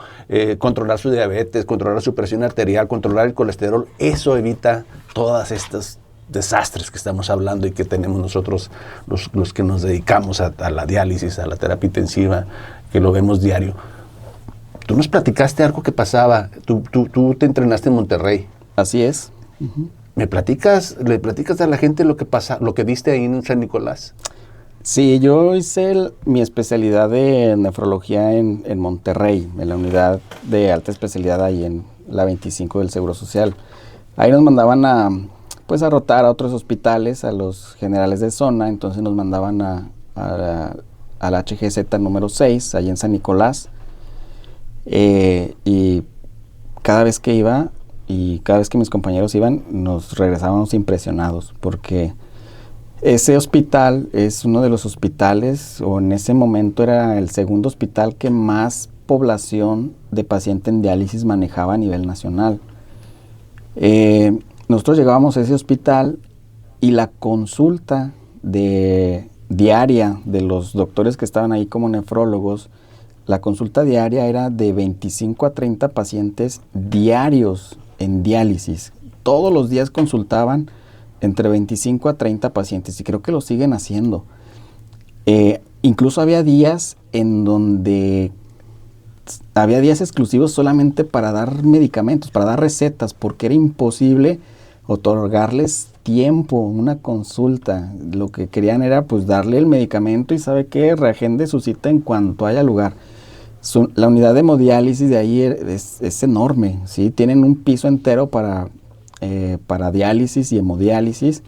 controlar su diabetes, controlar su presión arterial, controlar el colesterol, eso evita todas estas desastres que estamos hablando y que tenemos nosotros, los que nos dedicamos a la diálisis, a la terapia intensiva, que lo vemos diario. Tú nos platicaste algo que pasaba. Tú te entrenaste en Monterrey. Así es. Uh-huh. ¿Le platicas a la gente lo que pasa, lo que viste ahí en San Nicolás? Sí, yo hice mi especialidad de nefrología en Monterrey, en la unidad de alta especialidad ahí en la 25 del Seguro Social. Ahí nos mandaban a rotar a otros hospitales, a los generales de zona, entonces nos mandaban al HGZ número 6, ahí en San Nicolás, y cada vez que iba, y cada vez que mis compañeros iban, nos regresábamos impresionados, porque ese hospital es uno de los hospitales, o en ese momento era el segundo hospital que más población de paciente en diálisis manejaba a nivel nacional. Nosotros llegábamos a ese hospital y la consulta diaria de los doctores que estaban ahí como nefrólogos, la consulta diaria era de 25 a 30 pacientes diarios en diálisis. Todos los días consultaban entre 25 a 30 pacientes y creo que lo siguen haciendo. Incluso había días en donde había días exclusivos solamente para dar medicamentos, para dar recetas, porque era imposible otorgarles tiempo, una consulta. Lo que querían era pues darle el medicamento y ¿sabe qué? Reagende su cita en cuanto haya lugar. La unidad de hemodiálisis de ahí es enorme, ¿sí? Tienen un piso entero para diálisis y hemodiálisis,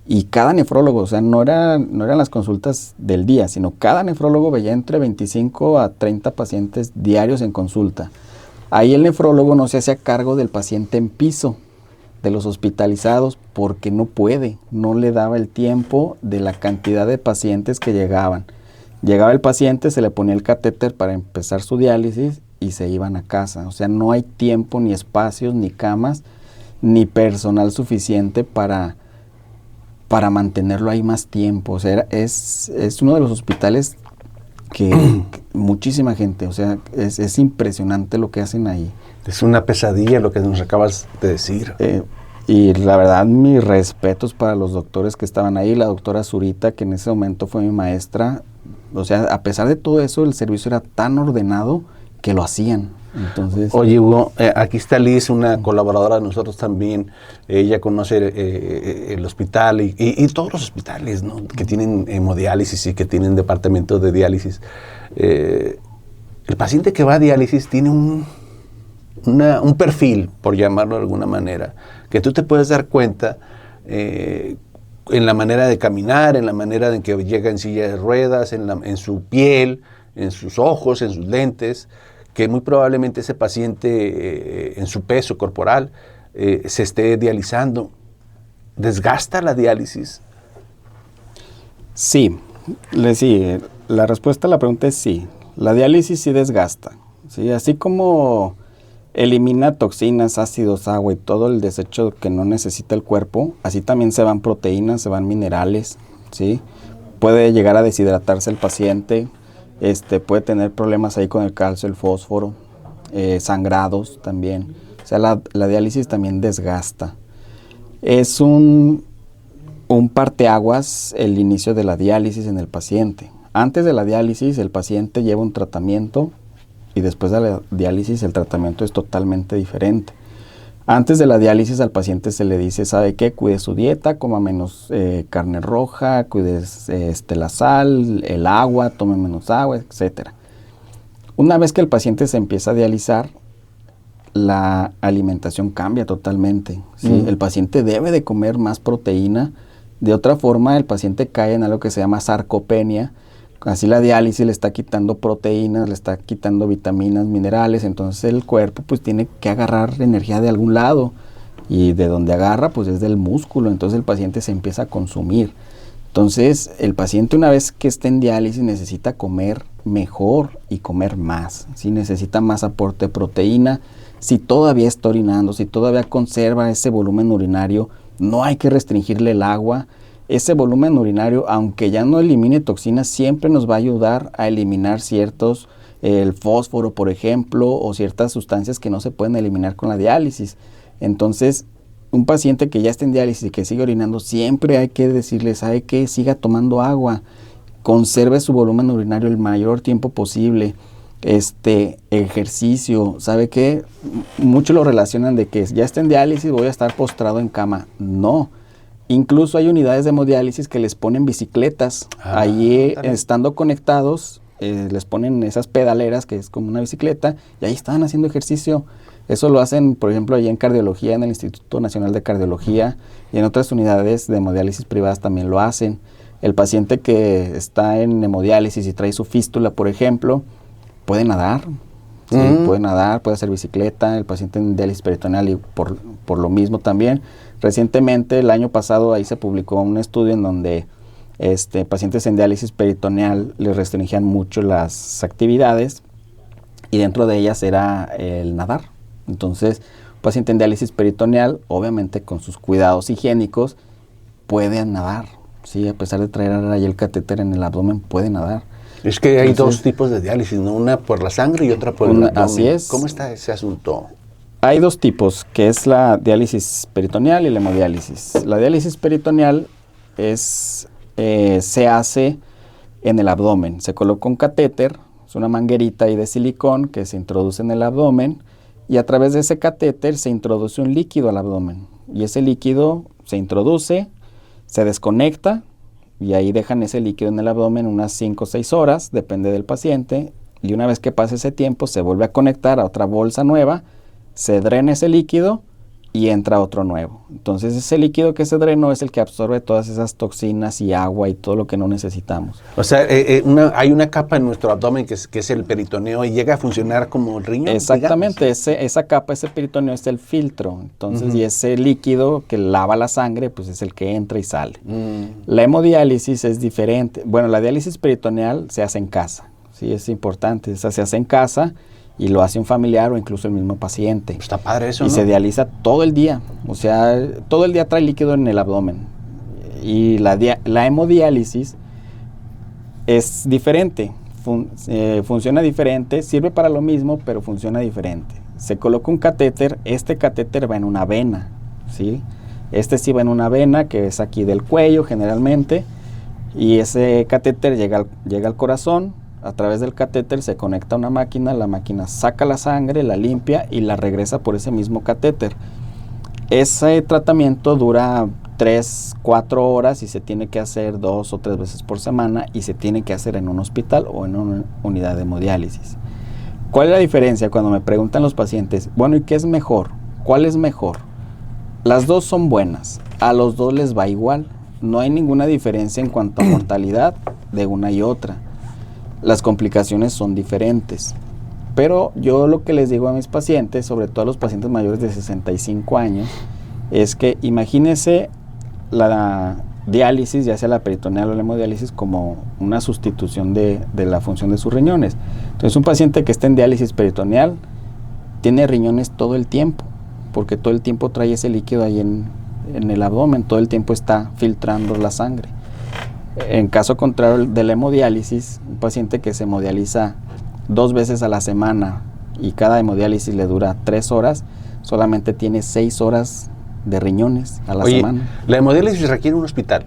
y cada nefrólogo, o sea, no eran las consultas del día, sino cada nefrólogo veía entre 25 a 30 pacientes diarios en consulta. Ahí el nefrólogo no se hacía cargo del paciente en piso, de los hospitalizados, porque no le daba el tiempo de la cantidad de pacientes que llegaban. Llegaba el paciente, se le ponía el catéter para empezar su diálisis y se iban a casa. O sea, no hay tiempo, ni espacios, ni camas, ni personal suficiente para mantenerlo ahí más tiempo. O sea, es uno de los hospitales que muchísima gente, o sea, es impresionante lo que hacen ahí. Es una pesadilla lo que nos acabas de decir. Y la verdad, mis respetos para los doctores que estaban ahí, la doctora Zurita, que en ese momento fue mi maestra. O sea, a pesar de todo eso, el servicio era tan ordenado que lo hacían. Entonces, oye, Hugo, aquí está Liz, una colaboradora de nosotros también. Ella conoce el hospital y todos los hospitales, ¿no?, que tienen hemodiálisis y que tienen departamento de diálisis. El paciente que va a diálisis tiene un perfil, por llamarlo de alguna manera, que tú te puedes dar cuenta en la manera de caminar, en la manera en que llega en silla de ruedas, en su piel, en sus ojos, en sus lentes, que muy probablemente ese paciente en su peso corporal se esté dializando. ¿Desgasta la diálisis? Sí, la respuesta a la pregunta es sí. La diálisis sí desgasta, ¿sí? Así como elimina toxinas, ácidos, agua y todo el desecho que no necesita el cuerpo, así también se van proteínas, se van minerales, ¿sí? Puede llegar a deshidratarse el paciente, puede tener problemas ahí con el calcio, el fósforo, sangrados también. O sea, la diálisis también desgasta. Es un un parteaguas el inicio de la diálisis en el paciente. Antes de la diálisis, el paciente lleva un tratamiento y después de la diálisis el tratamiento es totalmente diferente. Antes de la diálisis al paciente se le dice, ¿sabe qué? Cuide su dieta, coma menos carne roja, cuide la sal, el agua, tome menos agua, etc. Una vez que el paciente se empieza a dializar, la alimentación cambia totalmente, ¿sí? El paciente debe de comer más proteína. De otra forma, el paciente cae en algo que se llama sarcopenia. Así la diálisis le está quitando proteínas, le está quitando vitaminas, minerales. Entonces el cuerpo pues tiene que agarrar energía de algún lado. Y de donde agarra pues es del músculo. Entonces el paciente se empieza a consumir. Entonces el paciente una vez que esté en diálisis necesita comer mejor y comer más. ¿Sí? Necesita más aporte de proteína. Si todavía está orinando, si todavía conserva ese volumen urinario, no hay que restringirle el agua. Ese volumen urinario, aunque ya no elimine toxinas, siempre nos va a ayudar a eliminar ciertos, el fósforo, por ejemplo, o ciertas sustancias que no se pueden eliminar con la diálisis. Entonces, un paciente que ya está en diálisis y que sigue orinando, siempre hay que decirle, ¿sabe qué? Siga tomando agua, conserve su volumen urinario el mayor tiempo posible. Ejercicio, ¿sabe qué? Muchos lo relacionan de que ya está en diálisis, voy a estar postrado en cama. No. Incluso hay unidades de hemodiálisis que les ponen bicicletas. Allí, estando conectados, les ponen esas pedaleras que es como una bicicleta y ahí están haciendo ejercicio. Eso lo hacen, por ejemplo, allí en cardiología, en el Instituto Nacional de Cardiología y en otras unidades de hemodiálisis privadas también lo hacen. El paciente que está en hemodiálisis y trae su fístula, por ejemplo, puede nadar. Sí, puede nadar, puede hacer bicicleta. El paciente en diálisis peritoneal y por lo mismo también. Recientemente, el año pasado, ahí se publicó un estudio en donde pacientes en diálisis peritoneal les restringían mucho las actividades y dentro de ellas era el nadar. Entonces, un paciente en diálisis peritoneal, obviamente con sus cuidados higiénicos, puede nadar. ¿Sí? A pesar de traer ahí el catéter en el abdomen, puede nadar. Es que hay dos tipos de diálisis, ¿no? Una por la sangre y otra por el abdomen. Así es. ¿Cómo está ese asunto? Hay dos tipos, que es la diálisis peritoneal y la hemodiálisis. La diálisis peritoneal se hace en el abdomen. Se coloca un catéter, es una manguerita ahí de silicón que se introduce en el abdomen y a través de ese catéter se introduce un líquido al abdomen. Y ese líquido se introduce, se desconecta y ahí dejan ese líquido en el abdomen unas 5 o 6 horas, depende del paciente. Y una vez que pase ese tiempo se vuelve a conectar a otra bolsa nueva, se drena ese líquido y entra otro nuevo. Entonces ese líquido que se drenó es el que absorbe todas esas toxinas y agua y todo lo que no necesitamos. O sea, hay una capa en nuestro abdomen que es el peritoneo y llega a funcionar como riñón. Exactamente, esa capa, ese peritoneo es el filtro. Entonces, y ese líquido que lava la sangre, pues es el que entra y sale. La hemodiálisis es diferente. Bueno, la diálisis peritoneal se hace en casa. Sí, es importante. Esa se hace en casa y lo hace un familiar o incluso el mismo paciente. Está padre eso, y ¿no? se dializa todo el día. O sea, todo el día trae líquido en el abdomen. Y la hemodiálisis es diferente. Funciona diferente, sirve para lo mismo, pero funciona diferente. Se coloca un catéter, este catéter va en una vena, ¿sí? Sí va en una vena que es aquí del cuello generalmente, y ese catéter llega al corazón. A través del catéter se conecta a una máquina, la máquina saca la sangre, la limpia y la regresa por ese mismo catéter. Ese tratamiento dura 3-4 horas y se tiene que hacer 2 o 3 veces por semana y se tiene que hacer en un hospital o en una unidad de hemodiálisis. ¿Cuál es la diferencia? Cuando me preguntan los pacientes, bueno, ¿y qué es mejor? ¿Cuál es mejor? Las dos son buenas, a los dos les va igual. No hay ninguna diferencia en cuanto a mortalidad de una y otra. Las complicaciones son diferentes. Pero yo lo que les digo a mis pacientes, sobre todo a los pacientes mayores de 65 años, es que imagínense la diálisis, ya sea la peritoneal o la hemodiálisis, como una sustitución de la función de sus riñones. Entonces, un paciente que está en diálisis peritoneal tiene riñones todo el tiempo, porque todo el tiempo trae ese líquido ahí en el abdomen, todo el tiempo está filtrando la sangre. En caso contrario de la hemodiálisis, un paciente que se hemodializa 2 veces a la semana y cada hemodiálisis le dura 3 horas, solamente tiene 6 horas de riñones a la Oye, semana. ¿la hemodiálisis requiere un hospital?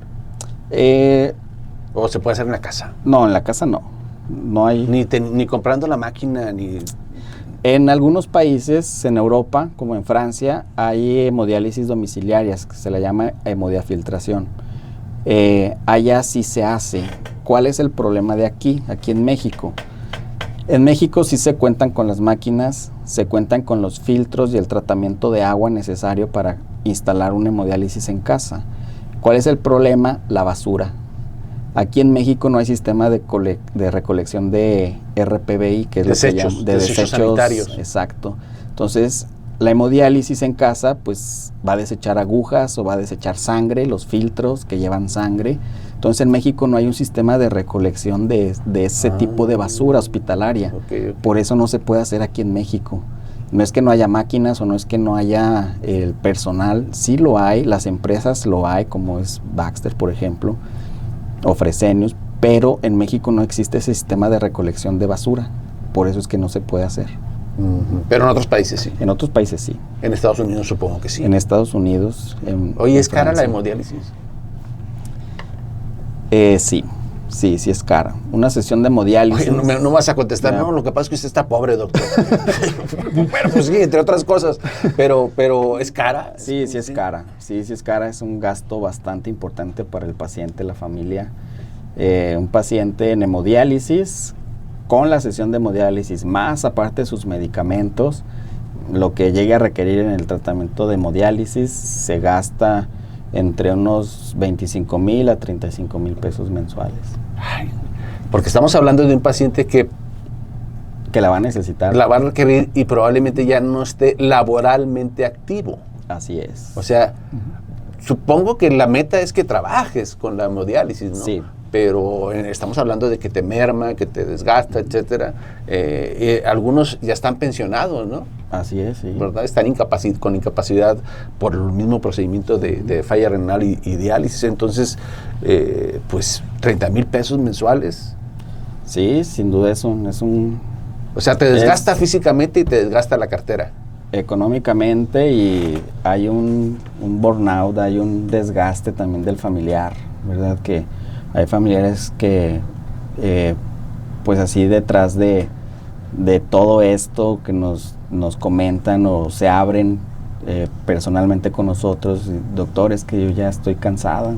¿O se puede hacer en la casa? No, en la casa no. No hay. Ni comprando la máquina, ni... En algunos países, en Europa, como en Francia, hay hemodiálisis domiciliarias, que se le llama hemodiafiltración. Allá sí se hace. ¿Cuál es el problema de aquí en México? En México sí se cuentan con las máquinas, se cuentan con los filtros y el tratamiento de agua necesario para instalar una hemodiálisis en casa. ¿Cuál es el problema? La basura. Aquí en México no hay sistema de recolección de RPBI, que es desechos, lo que desechos sanitarios. Exacto. Entonces, la hemodiálisis en casa, pues va a desechar agujas o va a desechar sangre, los filtros que llevan sangre. Entonces, en México no hay un sistema de recolección de ese tipo de basura hospitalaria. Okay. Por eso no se puede hacer aquí en México. No es que no haya máquinas o no es que no haya el personal, sí lo hay, las empresas lo hay, como es Baxter, por ejemplo, o Fresenius, pero en México no existe ese sistema de recolección de basura. Por eso es que no se puede hacer. Pero en otros países sí. En otros países sí. En Estados Unidos supongo que sí. En Estados Unidos. Oye, ¿es cara la hemodiálisis? Sí es cara. Una sesión de hemodiálisis. Oye, no vas a contestar, no, lo que pasa es que usted está pobre, doctor. Bueno, pues sí, entre otras cosas, pero ¿es cara? Sí es cara. Sí es cara, es un gasto bastante importante para el paciente, la familia. Un paciente en hemodiálisis, con la sesión de hemodiálisis, más aparte de sus medicamentos, lo que llegue a requerir en el tratamiento de hemodiálisis, se gasta entre unos 25,000 a 35,000 pesos mensuales. Ay, porque estamos hablando de un paciente que la va a necesitar. La va a requerir y probablemente ya no esté laboralmente activo. Así es. O sea, supongo que la meta es que trabajes con la hemodiálisis, ¿no? Sí. Pero estamos hablando de que te merma, que te desgasta, etcétera. Algunos ya están pensionados, ¿no? Así es, sí. ¿Verdad? Están con incapacidad por el mismo procedimiento de falla renal y diálisis. Entonces, pues, 30,000 pesos mensuales. Sí, sin duda es un... O sea, te desgasta físicamente y te desgasta la cartera. Económicamente, y hay un burnout, hay un desgaste también del familiar, ¿verdad? Que hay familiares que, pues así detrás de todo esto que nos comentan o se abren personalmente con nosotros, doctores, que yo ya estoy cansada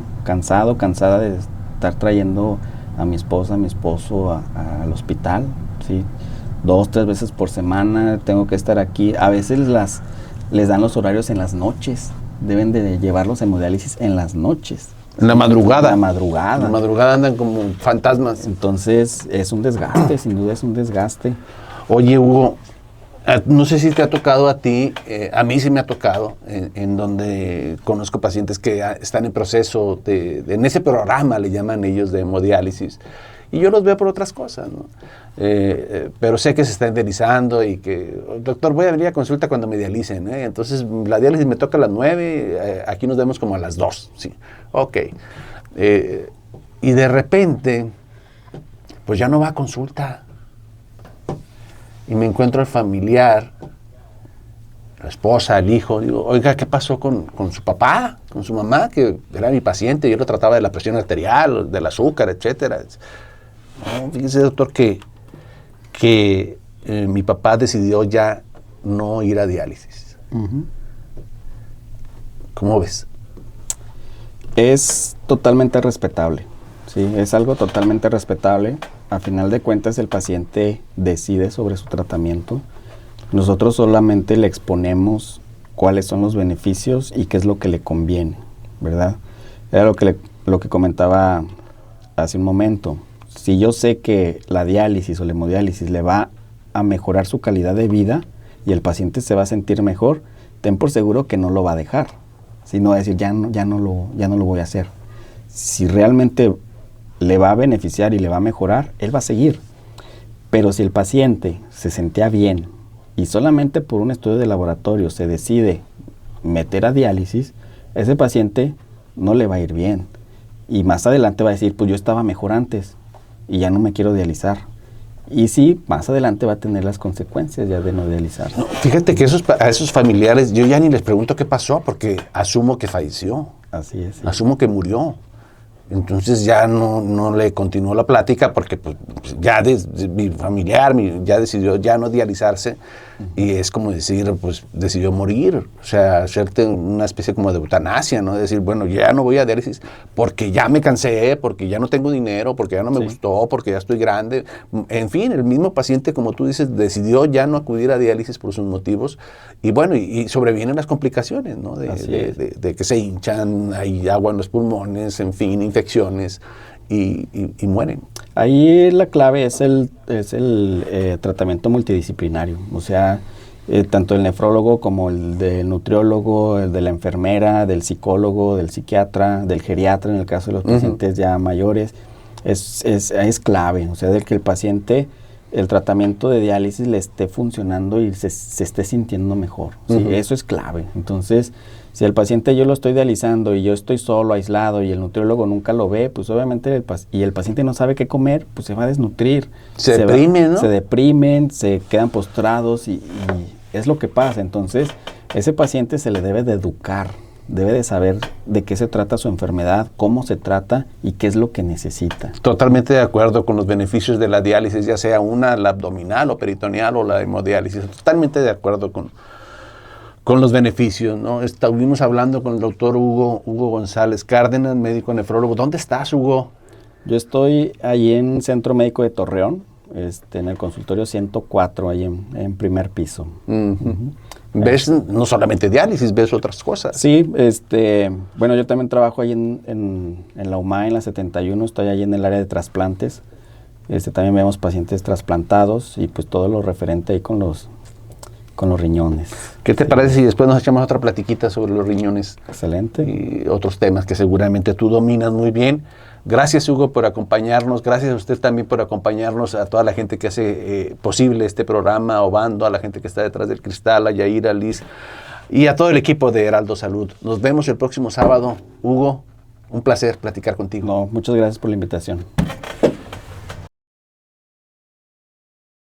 de estar trayendo a mi esposa, a mi esposo al hospital, ¿sí? 2, 3 veces por semana tengo que estar aquí. A veces les dan los horarios en las noches, deben de llevarlos a hemodiálisis en las noches. En la madrugada. En la madrugada. En la madrugada andan como fantasmas. Entonces es un desgaste, sin duda es un desgaste. Oye, Hugo, no sé si te ha tocado a ti, a mí sí me ha tocado, en donde conozco pacientes que están en proceso en ese programa, le llaman ellos, de hemodiálisis, y yo los veo por otras cosas, ¿no? Pero sé que se está dializando y que, doctor, voy a venir a consulta cuando me dialicen, ¿eh? Entonces la diálisis me toca a las 9, aquí nos vemos como a las 2, sí, ok. Y de repente, pues ya no va a consulta. Y me encuentro al familiar, la esposa, el hijo, digo, oiga, ¿qué pasó con su papá, con su mamá, que era mi paciente? Yo lo trataba de la presión arterial, del azúcar, etcétera. No, fíjese, doctor, que mi papá decidió ya no ir a diálisis. ¿Cómo ves? Es totalmente respetable, sí, es algo totalmente respetable. A final de cuentas, el paciente decide sobre su tratamiento. Nosotros solamente le exponemos cuáles son los beneficios y qué es lo que le conviene, ¿verdad? Era lo que comentaba hace un momento. Si yo sé que la diálisis o la hemodiálisis le va a mejorar su calidad de vida y el paciente se va a sentir mejor, ten por seguro que no lo va a dejar. Sino decir, ya no lo voy a hacer. Si realmente le va a beneficiar y le va a mejorar, él va a seguir. Pero si el paciente se sentía bien y solamente por un estudio de laboratorio se decide meter a diálisis, ese paciente no le va a ir bien. Y más adelante va a decir, pues yo estaba mejor antes y ya no me quiero dializar. Y sí, más adelante va a tener las consecuencias ya de no dializar. No, fíjate que a esos familiares yo ya ni les pregunto qué pasó, porque asumo que falleció, Así es. Sí. asumo que murió. Entonces ya no le continuó la plática porque pues, ya mi familiar ya decidió ya no dializarse y es como decir, pues decidió morir, o sea, hacerte una especie como de eutanasia, ¿no? Decir, bueno, ya no voy a diálisis porque ya me cansé, porque ya no tengo dinero, porque ya no me gustó, porque ya estoy grande. En fin, el mismo paciente, como tú dices, decidió ya no acudir a diálisis por sus motivos y bueno, y sobrevienen las complicaciones, ¿no? De que se hinchan, hay agua en los pulmones, en fin, infecciones y mueren. Ahí la clave es el tratamiento multidisciplinario, o sea, tanto el nefrólogo como el del nutriólogo, el de la enfermera, del psicólogo, del psiquiatra, del geriatra en el caso de los pacientes ya mayores, es clave, o sea, del que el paciente, el tratamiento de diálisis le esté funcionando y se esté sintiendo mejor, ¿sí? Eso es clave. Entonces, si el paciente yo lo estoy dializando y yo estoy solo, aislado y el nutriólogo nunca lo ve, pues obviamente el paciente no sabe qué comer, pues se va a desnutrir. Se deprimen, ¿no? Se deprimen, se quedan postrados y es lo que pasa. Entonces, ese paciente se le debe de educar, debe de saber de qué se trata su enfermedad, cómo se trata y qué es lo que necesita. Totalmente de acuerdo con los beneficios de la diálisis, ya sea la abdominal o peritoneal o la hemodiálisis. Totalmente de acuerdo con los beneficios, ¿no? Estuvimos hablando con el doctor Hugo González Cárdenas, médico nefrólogo. ¿Dónde estás, Hugo? Yo estoy ahí en Centro Médico de Torreón, en el consultorio 104, ahí en primer piso. ¿Ves no solamente diálisis, ves otras cosas? Sí, bueno, yo también trabajo ahí en la UMA, en la 71, estoy ahí en el área de trasplantes. También vemos pacientes trasplantados y pues todo lo referente ahí con los riñones. ¿Qué te parece si después nos echamos otra platiquita sobre los riñones? Excelente. Y otros temas que seguramente tú dominas muy bien. Gracias, Hugo, por acompañarnos. Gracias a usted también por acompañarnos, a toda la gente que hace posible este programa, a Obando, a la gente que está detrás del cristal, a Yair, a Liz y a todo el equipo de Heraldo Salud. Nos vemos el próximo sábado. Hugo, un placer platicar contigo. No, muchas gracias por la invitación.